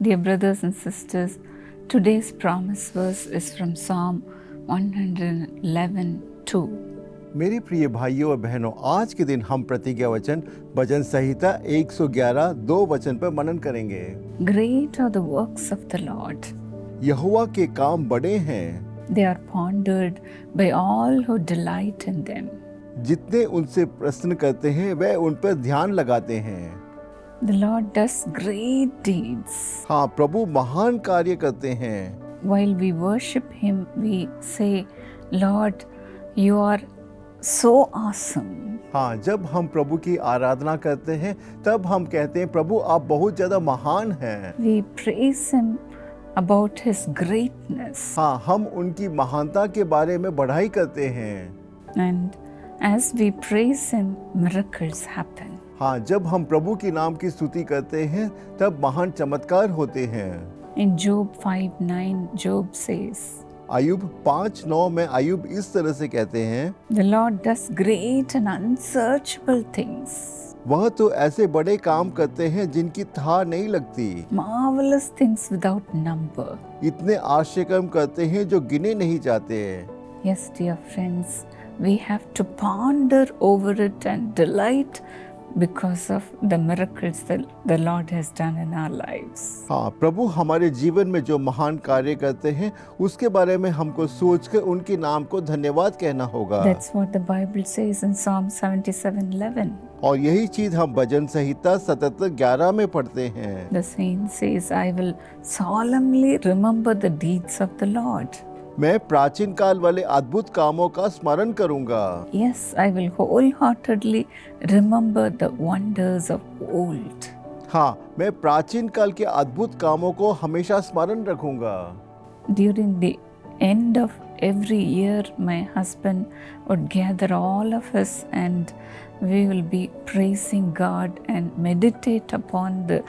Dear brothers and sisters, today's promise verse is from Psalm 111:2. मेरी प्रिय भाइयों और बहनों, आज के दिन हम प्रतिज्ञा वचन भजन संहिता 111 2 वचन पर मनन करेंगे। Great are the works of the Lord. यहोवा के काम बड़े हैं, They are pondered by all who delight in them. जितने उनसे प्रश्न करते हैं वह उन पर ध्यान लगाते हैं। The Lord does great deeds. हाँ, प्रभु महान कार्य करते हैं। While we worship Him, we say, Lord, you are so awesome. हाँ, जब हम प्रभु की आराधना करते हैं तब हम कहते हैं, प्रभु आप बहुत ज्यादा महान हैं। We praise Him about His greatness. हाँ, हम उनकी महानता के बारे में बढ़ाई करते हैं। And as we praise Him, miracles happen. हाँ, जब हम प्रभु की नाम की स्तुति करते हैं तब महान चमत्कार होते हैं। In Job 5:9, Job says, अय्यूब 5:9 में अय्यूब इस तरह से कहते हैं, The Lord does great and unsearchable things, वह तो ऐसे बड़े काम करते हैं जिनकी था नहीं लगती, marvelous things without number. इतने आश्चर्य कर्म करते हैं जो गिने नहीं जाते। Yes, dear friends, we have to ponder over it and delight because of the miracles that the Lord has done in our lives. हाँ, प्रभु हमारे जीवन में जो महान कार्य करते हैं उसके बारे में हमको सोचकर उनके नाम को धन्यवाद कहना होगा। That's what the Bible says in Psalm 77:11. और यही चीज हम भजन संहिता 77:11 में पढ़ते हैं। The saint says, I will solemnly remember the deeds of the Lord. मैं प्राचीन काल वाले अद्भुत कामों का स्मरण करूंगा। Yes, I will wholeheartedly remember the wonders of old. हाँ, मैं प्राचीन काल के अद्भुत कामों को हमेशा स्मरण रखूंगा। During the end of every year, my husband would gather all of us and we will be praising God and meditate upon the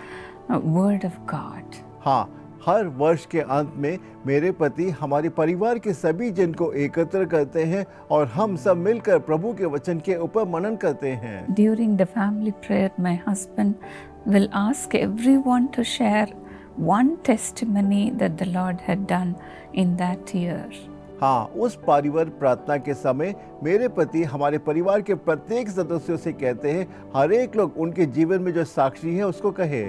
word of God. हाँ, हर वर्ष के अंत में मेरे पति हमारे परिवार के सभी जन को एकत्र करते हैं और हम सब मिलकर प्रभु के वचन के ऊपर मनन करते हैं। During the family prayer, my husband will ask everyone to share one testimony that the Lord had done in that year. हाँ, उस पारिवारिक प्रार्थना के समय मेरे पति हमारे परिवार के प्रत्येक सदस्यों से कहते हैं, हर एक लोग उनके जीवन में जो साक्षी है उसको कहे।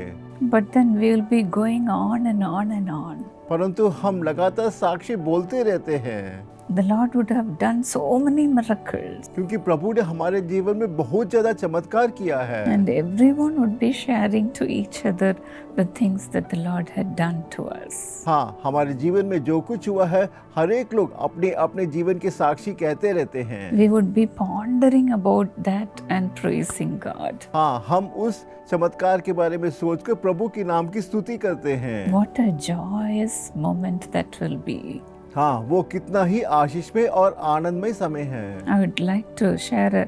But then we will be going on and on and on. परंतु हम लगातार साक्षी बोलते रहते हैं, The Lord would have done so many miracles, क्योंकि प्रभु ने हमारे जीवन में बहुत ज्यादा चमत्कार किया है। and everyone would be sharing to each other the things that the Lord had done to us. हाँ, हमारे जीवन में जो कुछ हुआ है हर एक लोग अपने अपने जीवन के साक्षी कहते रहते हैं। We would be pondering about that and praising God. हाँ, हम उस चमत्कार के बारे में सोचकर प्रभु के नाम की स्तुति करते हैं। What a joyous moment that will be. हाँ, वो कितना ही आशीषमय और आनंदमय समय है। I would like to share a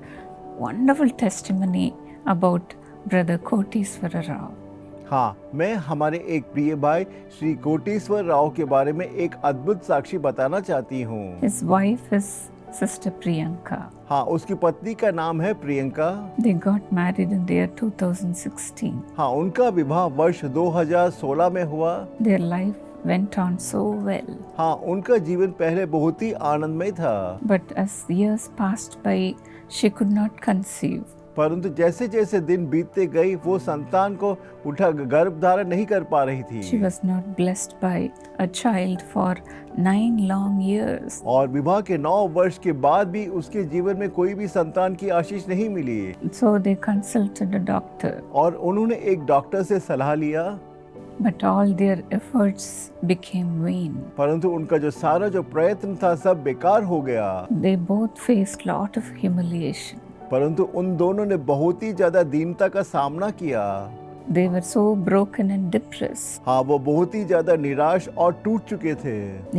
wonderful testimony about Brother Koteeswara Rao. हाँ, मैं हमारे एक प्रिय भाई श्री कोटेश्वर राव के बारे में एक अद्भुत साक्षी बताना चाहती हूँ। His wife is Sister Priyanka. हाँ, उसकी पत्नी का नाम है Priyanka. They got married in the year 2016. हाँ, उनका विवाह वर्ष 2016 में हुआ। Their life went on so well. हाँ, उनका जीवन पहले बहुत ही आनंदमय था, But as years passed by, she could not conceive. परंतु जैसे जैसे दिन बीतते गए वो संतान को उठा गर्भ धारण नहीं कर पा रही थी। She was not blessed by a child for 9 long years. और विवाह के 9 वर्ष के बाद भी उसके जीवन में कोई भी संतान की आशीष नहीं मिली। So they consulted a doctor. और उन्होंने एक डॉक्टर से सलाह लिया, But all their efforts became vain. परंतु उनका जो सारा जो प्रयत्न था सब बेकार हो गया। They both faced lot of humiliation. परंतु उन दोनों ने बहुत ही ज्यादा दीनता का सामना किया। They were so broken and depressed. हाँ, वो बहुत ही ज्यादा निराश और टूट चुके थे।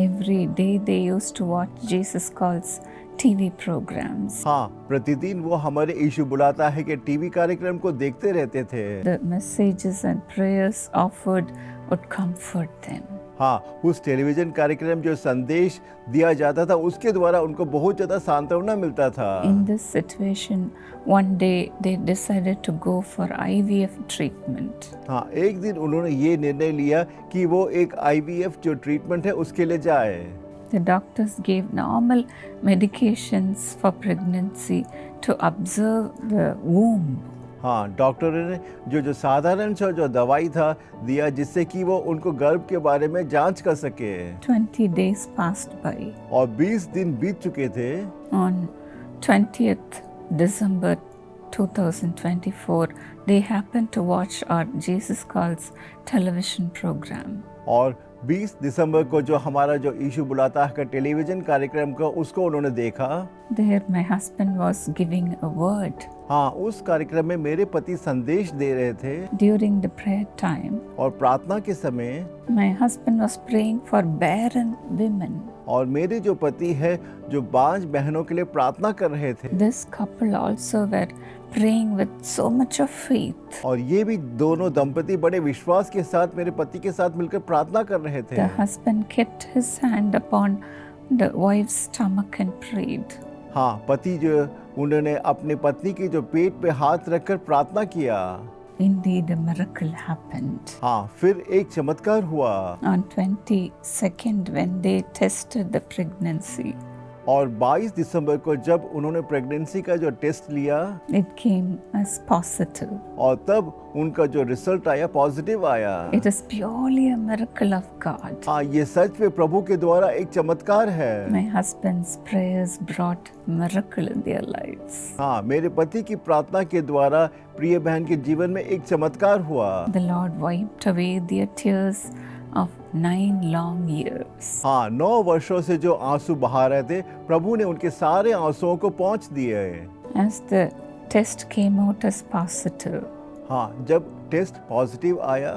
Every day they used to watch Jesus Calls TV programs. हाँ, प्रतिदिन वो हमारे यीशु बुलाता है कि टीवी कार्यक्रम को देखते रहते थे। The messages and prayers offered would comfort them. हाँ, उस टेलीविजन कार्यक्रम जो संदेश दिया जाता था उसके द्वारा उनको बहुत ज़्यादा सांत्वना मिलता था। In this situation, one day they decided to go for IVF treatment. हाँ, एक दिन उन्होंने ये निर्णय लिया कि वो एक IVF जो ट्रीटमेंट है उसके लिए जाए। The doctors gave normal medications for pregnancy to observe the womb. हाँ, डॉक्टरों ने जो साधारण सा जो दवाई था दिया जिससे कि वो उनको गर्भ के बारे में जांच कर सके। 20 days passed by. और 20 दिन बीत चुके थे। On 20th December 2024, they happened to watch our Jesus Calls television program. और 20 दिसंबर को जो हमारा जो यीशु बुलाता है का टेलीविजन कार्यक्रम को उसको उन्होंने देखा। There my husband was giving a word. हाँ, उस कार्यक्रम में मेरे पति संदेश दे रहे थे। During the prayer time, और प्रार्थना के समय my husband was praying for barren women. और मेरे जो पति है जो 5 बहनों के लिए प्रार्थना कर रहे थे। This couple also were praying with so much of faith. और ये भी दोनों दंपति बड़े विश्वास के साथ मेरे पति के साथ मिलकर प्रार्थना कर रहे थे। The husband kept his hand upon the wife's stomach and prayed. हाँ, पति जो उन्होंने अपनी पत्नी के जो पेट पे हाथ रखकर प्रार्थना किया। Indeed, a miracle happened. हाँ, फिर एक चमत्कार हुआ। On 22nd, when they tested the pregnancy, और 22 दिसंबर को जब उन्होंने प्रेगनेंसी का जो टेस्ट लिया it came as positive. और तब उनका जो रिजल्ट आया पॉजिटिव आया। It is purely a miracle of God. हाँ, ये सच में प्रभु के द्वारा एक चमत्कार है। My husband's prayers brought miracle in their lives. हाँ, मेरे पति की प्रार्थना के द्वारा प्रिय बहन के जीवन में एक चमत्कार हुआ। The Lord wiped away their tears of 9 long years. हाँ, 9 वर्षों से जो आंसू बहा रहे थे प्रभु ने उनके सारे आंसुओं को पोंछ दिए। As the test came out as positive, हाँ, जब टेस्ट पॉजिटिव आया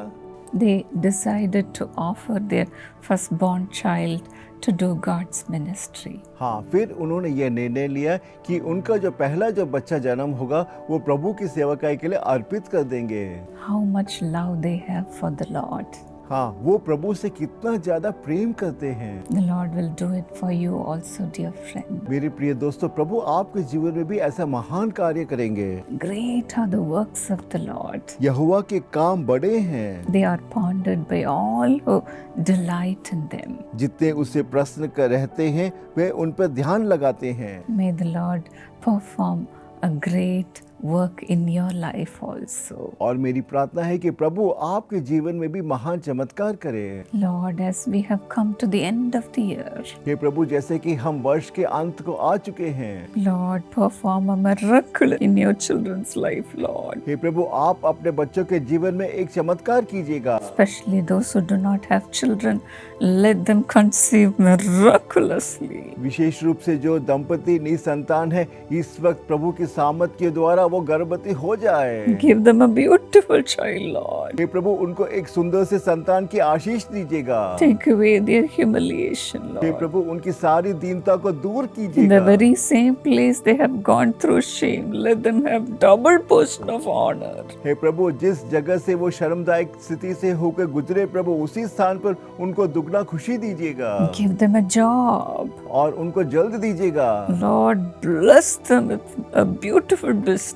they decided to offer their firstborn child to do God's ministry. हाँ, फिर उन्होंने ये निर्णय लिया कि उनका जो पहला जो बच्चा जन्म होगा वो प्रभु की सेवकाई के लिए अर्पित कर देंगे। How much love they have for the Lord. हाँ, वो प्रभु से कितना ज्यादा प्रेम करते हैं। The Lord will do it for you also, dear friend. मेरे प्रिय दोस्तों, प्रभु आपके जीवन में भी ऐसा महान कार्य करेंगे। Great are the works of the Lord. यहोवा के काम बड़े हैं। They are pondered by all who delight in them. जितने उससे प्रसन्न कर रहते हैं वे उन पर ध्यान लगाते हैं। May the Lord perform a great work in your life also. और मेरी प्रार्थना है कि प्रभु आपके जीवन में भी महान चमत्कार करे। Lord, as we have come to the end of the year, हे प्रभु, जैसे कि हम वर्ष के अंत को आ चुके हैं, Lord, perform a miracle in your children's life, Lord. हे प्रभु आप अपने बच्चों के जीवन में एक चमत्कार कीजिएगा। Especially those who do not have children, let them conceive miraculously. विशेष रूप से जो दंपति निसंतान है इस वक्त प्रभु की सामर्थ के द्वारा वो गर्भवती हो जाए। Give them a beautiful child, Lord. हे प्रभु उनको एक सुंदर से संतान की आशीष दीजिएगा। Take away their humiliation, hey Lord. प्रभु उनकी सारी दीनता को दूर In the कीजिएगा। very same place they have gone through shame, let them have double portion of honor. हे प्रभु जिस जगह से वो शर्मदायक स्थिति से होकर गुजरे प्रभु उसी स्थान पर उनको दुगना खुशी दीजिएगा Give them a job. और उनको जल्द दीजिएगा। Lord, bless them with a beautiful business.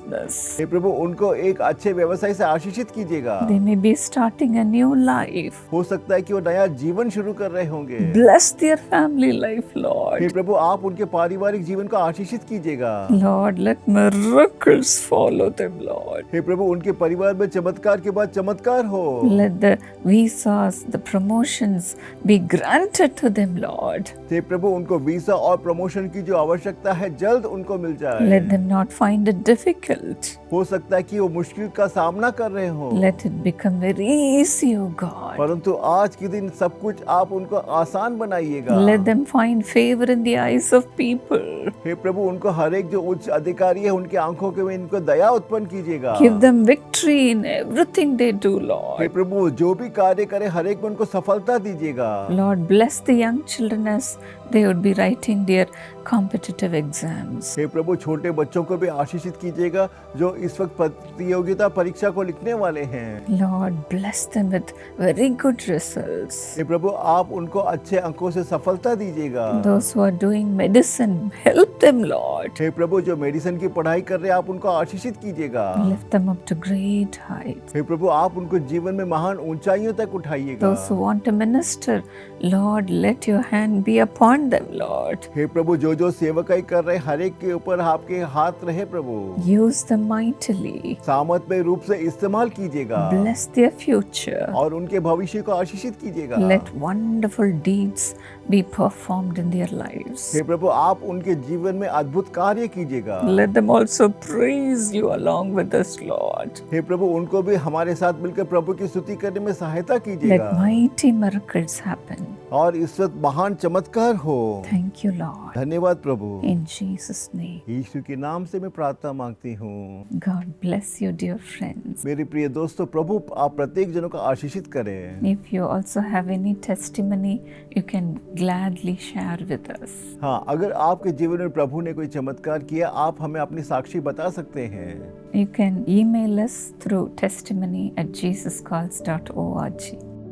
हे प्रभु उनको एक अच्छे व्यवसाय से आशीषित कीजिएगा। They may be starting a new life. हो सकता है कि वो नया जीवन शुरू कर रहे होंगे। Bless their family life, hey Lord. प्रभु आप उनके पारिवारिक जीवन को आशीषित कीजिएगा। Lord, let miracles follow them, Lord. हे प्रभु उनके परिवार में चमत्कार के बाद चमत्कार हो। Let the visas, the promotions be granted to them, Lord. हे प्रभु उनको वीजा और प्रमोशन की जो आवश्यकता है जल्द उनको मिल जाए। Let them not find it difficult. हो सकता है कि वो मुश्किल का सामना कर रहे हो, Let it become very easy, O God. परंतु आज के दिन सब कुछ आप उनको आसान बनाइएगा। Let them find favor in the eyes of people. हे प्रभु उनको हर एक जो उच्च अधिकारी है उनके आंखों के में इनको दया उत्पन्न कीजिएगा। Give them victory in everything they do, hey Lord. प्रभु जो भी कार्य करे हर एक में उनको सफलता दीजिएगा। Lord, bless the young children as they would be writing their competitive exams. हे प्रभु छोटे बच्चों को भी आशीषित कीजिएगा दीजिएगा जो इस वक्त प्रतियोगिता परीक्षा को लिखने वाले हैं। Lord, bless them with very good results. हे प्रभु आप उनको अच्छे अंकों से सफलता दीजिएगा। Those who are doing medicine, help them, Lord. हे प्रभु जो मेडिसिन की पढ़ाई कर रहे हैं आप उनको आशीषित कीजिएगा। Lift them up to great heights. हे प्रभु आप उनको जीवन में महान ऊंचाइयों तक उठाइएगा। Those who want to minister, Lord, let your hand be upon them, Lord. हे प्रभु जो सेवकाई कर रहे हर एक के ऊपर आपके हाथ रहे प्रभु। Use them mightily. सामर्थ्य रूप से इस्तेमाल कीजिएगा Bless their future. और उनके भविष्य को आशीषित कीजिएगा। Let wonderful deeds be performed in their lives. हे प्रभु आप उनके जीवन में अद्भुत कार्य कीजिएगा। Let them also praise you along with us, Lord. हे प्रभु उनको भी हमारे साथ मिलकर प्रभु की स्तुति करने में सहायता Let कीजिएगा mighty miracles happen. और इस वक्त महान चमत्कार हो। Thank you, Lord. धन्यवाद प्रभु। In Jesus' name. यीशु के नाम से मैं प्रार्थना मांगती हूँ। God bless you, dear friends. मेरे प्रिय दोस्तों प्रभु आप प्रत्येक जनों का आशीषित करें। If you also have any testimony, you can gladly share with us. हाँ अगर आपके जीवन में प्रभु ने कोई चमत्कार किया आप हमें अपनी साक्षी बता सकते हैं। You can email us through testimony@jesuscalls.org.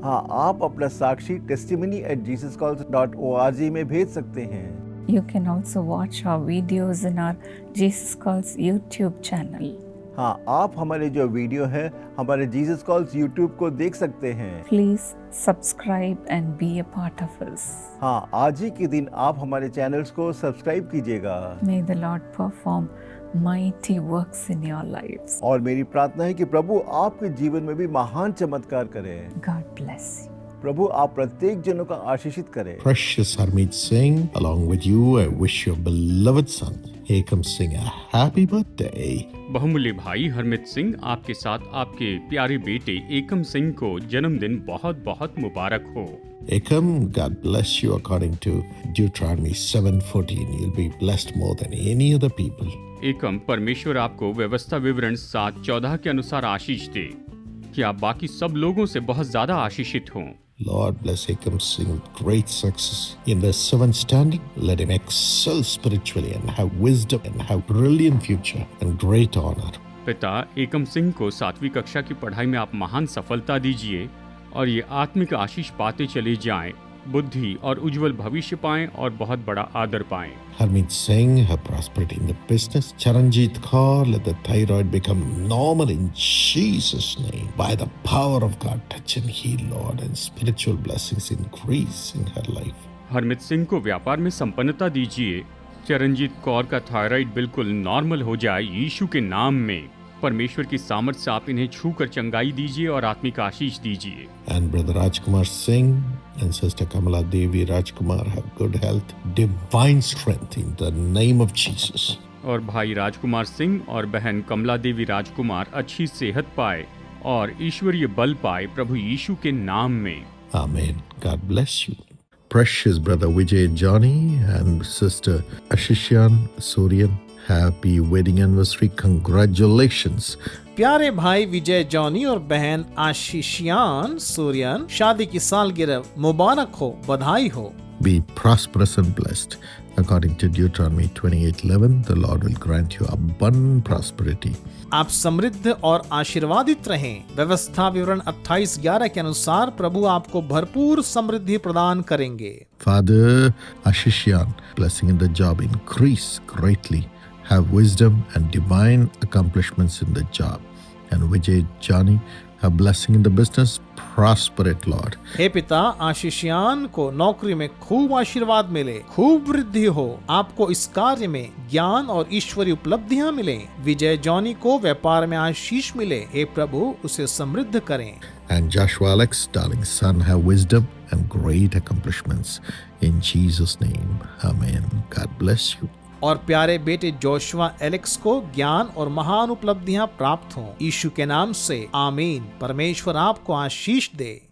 हाँ आप अपना साक्षी testimony@jesuscalls.org में भेज सकते हैं। You can also watch our videos in our Jesus Calls YouTube channel. हाँ आप हमारे जो वीडियो है हमारे जीसस कॉल्स यूट्यूब को देख सकते हैं। Please subscribe and be a part of us. हाँ आज ही के दिन आप हमारे चैनल्स को सब्सक्राइब कीजिएगा। May the Lord perform mighty works in your lives. और मेरी प्रार्थना है कि प्रभु आपके जीवन में भी महान चमत्कार करें। God bless you. प्रभु आप प्रत्येक जनों का आशीषित करें। Precious Harmeet Singh, along with you, I wish your beloved son, Ekam Singh, a happy birthday. बहुमूल्य भाई हरमित सिंह आपके साथ आपके प्यारे बेटे एकम सिंह को जन्मदिन बहुत बहुत मुबारक हो। Ekam, God bless you according to Deuteronomy 7:14. You'll be blessed more than any other people. एकम परमेश्वर आपको व्यवस्था विवरण 7:14 के अनुसार आशीष दे कि आप बाकी सब लोगों से बहुत ज्यादा आशीषित हों। Lord bless Ekam Singh with great success in the 7th standard. Let him excel spiritually and have wisdom and have brilliant future and great honor. पिता एकम सिंह को 7वीं कक्षा की पढ़ाई में आप महान सफलता दीजिए और ये आत्मिक आशीष पाते चले जाएं, बुद्धि और उज्जवल भविष्य पाएं और बहुत बड़ा आदर पाएं। Harmeet Singh, have prosperity in the business. Charanjit Kaur, let the thyroid become normal in Jesus' name. By the power of God, touch and heal, Lord, and spiritual blessings increase in her life. Harmeet Singh को व्यापार में संपन्नता दीजिए। चरणजीत कौर का thyroid बिल्कुल normal हो जाए यीशु के नाम में। परमेश्वर की सामर्थ्य से आप इन्हें छूकर चंगाई दीजिए और आत्मिक आशीष दीजिए। And Brother Rajkumar Singh and Sister Kamala Devi Rajkumar have good health, divine strength in the name of Jesus. और भाई राजकुमार सिंह और बहन कमला देवी राजकुमार अच्छी सेहत पाए और ईश्वरीय बल पाए प्रभु यीशु के नाम में। Amen. God bless you. Precious Brother Vijay Johnny and Sister Ashishyan Suryan, happy wedding anniversary. Congratulations. प्यारे भाई विजय जॉनी और बहन आशीषियान सूर्यन, शादी की सालगिरह मुबारक हो, बधाई हो। Be prosperous and blessed. According to Deuteronomy 28:11, the Lord will grant you abundant prosperity. आप समृद्ध और आशीर्वादित रहें। व्यवस्था विवरण 28:11 के अनुसार प्रभु आपको भरपूर समृद्धि प्रदान करेंगे। Father Ashishyan, blessing in the job increase greatly. Have wisdom and divine accomplishments in the job. And Vijay Johnny, a blessing in the business, prosper it, Lord. हे पिता आशीषियान को नौकरी में खूब आशीर्वाद मिले, खूब वृद्धि हो, आपको इस कार्य में ज्ञान और ईश्वरीय उपलब्धियां मिले। विजय जॉनी को व्यापार में आशीष मिले, हे प्रभु उसे समृद्ध करें। And Joshua Alex, darling son, have wisdom and great accomplishments. In Jesus' name, Amen. God bless you. और प्यारे बेटे जोशुआ एलेक्स को ज्ञान और महान उपलब्धियां प्राप्त हों। यीशु के नाम से आमीन। परमेश्वर आपको आशीष दे।